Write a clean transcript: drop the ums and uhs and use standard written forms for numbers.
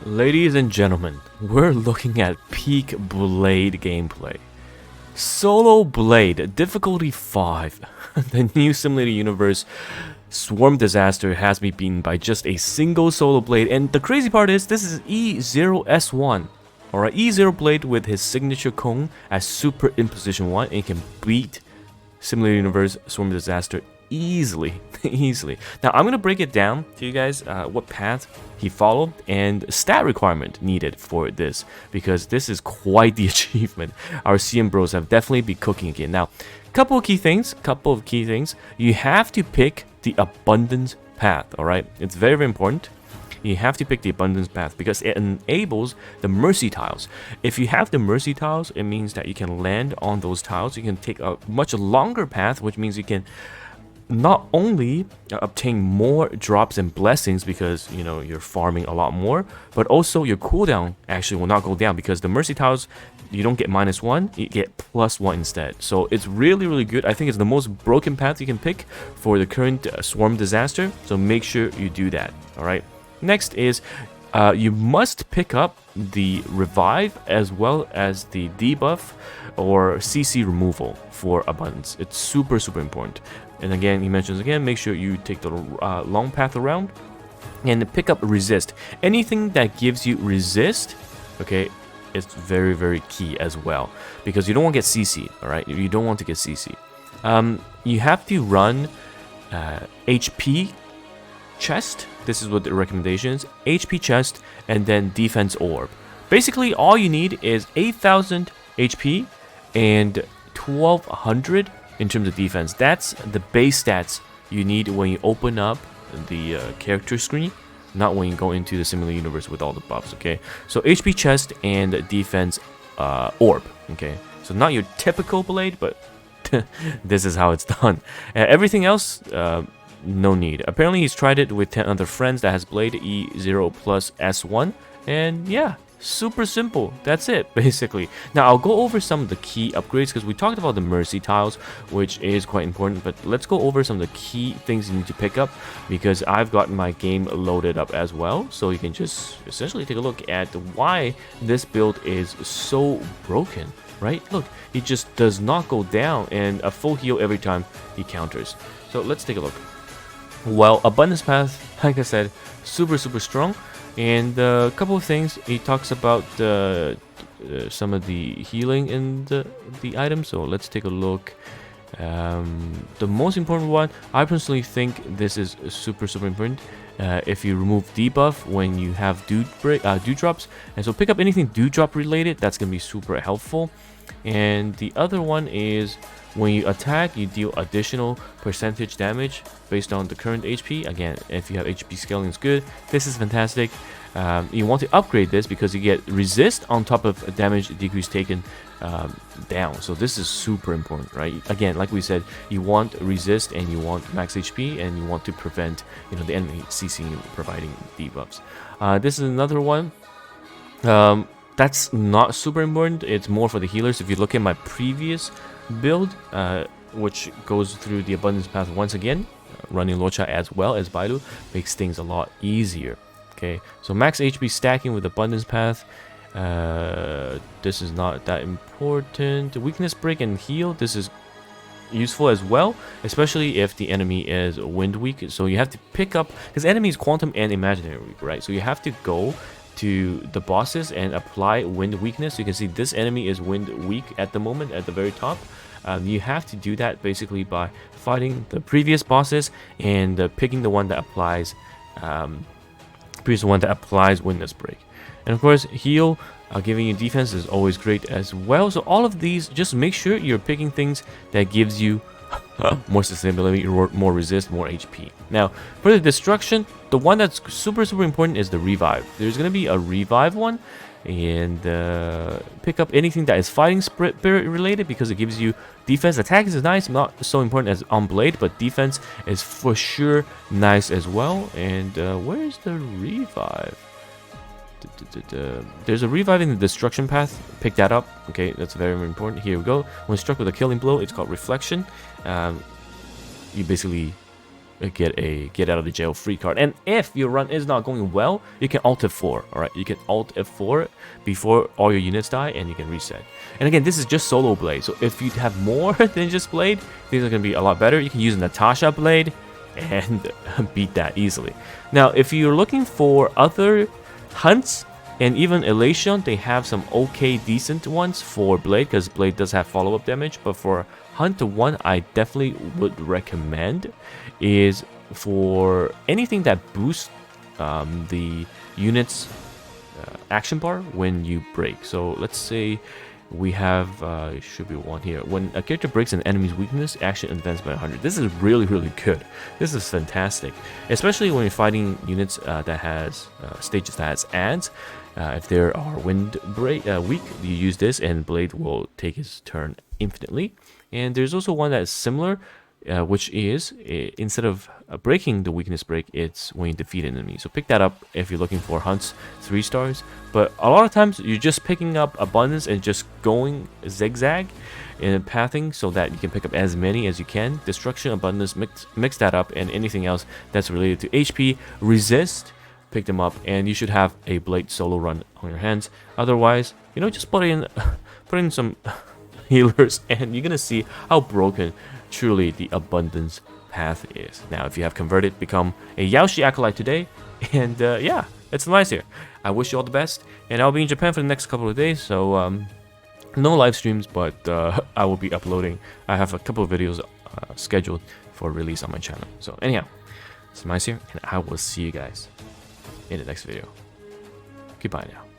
Ladies and gentlemen, we're looking at peak Blade gameplay. Solo Blade, difficulty 5. The new simulated universe Swarm Disaster has me beaten by just a single Solo Blade, and the crazy part is this is E0S1. Alright, E0 Blade with his signature cone as super in position 1 and can beat simulated universe Swarm Disaster easily. Now I'm gonna break it down to you guys what path he followed and stat requirement needed for this, because this is quite the achievement. Our CM bros have definitely been cooking again. Now, couple of key things. You have to pick the abundance path. All right, it's very important. You have to pick the abundance path because it enables the mercy tiles. If you have the mercy tiles, it means that you can land on those tiles. You can take a much longer path, which means you can not only obtain more drops and blessings because you're farming a lot more, but also your cooldown actually will not go down because the mercy tiles, you don't get -1, you get +1 instead. So it's really good. I think it's the most broken path you can pick for the current Swarm Disaster, so make sure you do that. All right, next is you must pick up the revive as well as the debuff or CC removal for abundance. It's super important. And again, he mentions again, make sure you take the long path around and pick up resist. Anything that gives you resist, okay, is very key as well, because you don't want to get CC. All right, you don't want to get CC. You have to run HP chest. This is what the recommendation is: HP chest and then defense orb. Basically, all you need is 8,000 HP and 1,200 in terms of defense. That's the base stats you need when you open up the character screen, not when you go into the simulated universe with all the buffs. Okay, so HP chest and defense orb. Okay, so not your typical blade, but this is how it's done. Everything else, no need. Apparently he's tried it with 10 other friends that has blade E0S1, and yeah, super simple. That's it, basically. Now I'll go over some of the key upgrades because we talked about the mercy tiles, which is quite important, but let's go over some of the key things you need to pick up because I've gotten my game loaded up as well, so you can just essentially take a look at why this build is so broken. Right, look, he just does not go down, and a full heal every time he counters. So let's take a look. Well, abundance path, like I said, super strong. And a couple of things, he talks about some of the healing in the items, so let's take a look. The most important one, I personally think this is super important. If you remove debuff when you have dew drops, and so pick up anything dew drop related, that's gonna be super helpful. And the other one is when you attack, you deal additional percentage damage based on the current HP. Again, if you have HP scaling, it's good. This is fantastic. You want to upgrade this because you get resist on top of damage decrease taken down. So this is super important, right? Again, like we said, you want resist and you want max HP and you want to prevent the enemy CCing you, providing debuffs. This is another one. That's not super important. It's more for the healers. If you look at my previous build, which goes through the abundance path once again, running Locha as well as Bailu makes things a lot easier. Okay, so max HP stacking with abundance path. This is not that important. Weakness break and heal, this is useful as well, especially if the enemy is wind weak. So you have to pick up, because enemy is quantum and imaginary weak, right? So you have to go to the bosses and apply wind weakness. You can see this enemy is wind weak at the moment at the very top. You have to do that basically by fighting the previous bosses and picking the one that applies windness break. And of course, heal, giving you defense is always great as well. So all of these, just make sure you're picking things that gives you more sustainability, more resist, more HP. Now, for the destruction, the one that's super important is the revive. There's going to be a revive one, and pick up anything that is fighting spirit related because it gives you defense. Attack is nice, not so important as on blade, but defense is for sure nice as well. And where's the revive? There's a revive in the destruction path. Pick that up. Okay, that's very important. Here we go. When struck with a killing blow, it's called reflection. You basically get a get out of the jail free card. And if your run is not going well, you can Alt F4. All right, you can Alt F4 before all your units die, and you can reset. And again, this is just solo blade. So if you have more than just blade, things are gonna be a lot better. You can use Natasha blade and beat that easily. Now, if you're looking for other hunts and even Elation, they have some okay decent ones for blade, because blade does have follow-up damage. But for hunt, the one I definitely would recommend is for anything that boosts the unit's action bar when you break. So let's say we have should be one here. When a character breaks an enemy's weakness, action advances by 100. This is really good. This is fantastic, especially when you're fighting units that has stages that has ads. If there are wind break weak, you use this, and blade will take his turn infinitely. And there's also one that is similar, which is instead of breaking the weakness break, it's when you defeat an enemy. So pick that up if you're looking for hunts 3 stars. But a lot of times you're just picking up abundance and just going zigzag and pathing so that you can pick up as many as you can. Destruction, abundance, mix that up, and anything else that's related to HP, resist, pick them up, and you should have a blade solo run on your hands. Otherwise, you know, just put in some healers, and you're gonna see how broken truly the abundance path is. Now, if you have converted, become a Yaoshi acolyte today, and yeah, it's nice here. I wish you all the best, and I'll be in Japan for the next couple of days, so no live streams, but I will be uploading. I have a couple of videos scheduled for release on my channel. So anyhow, it's nice here, and I will see you guys in the next video. Goodbye now.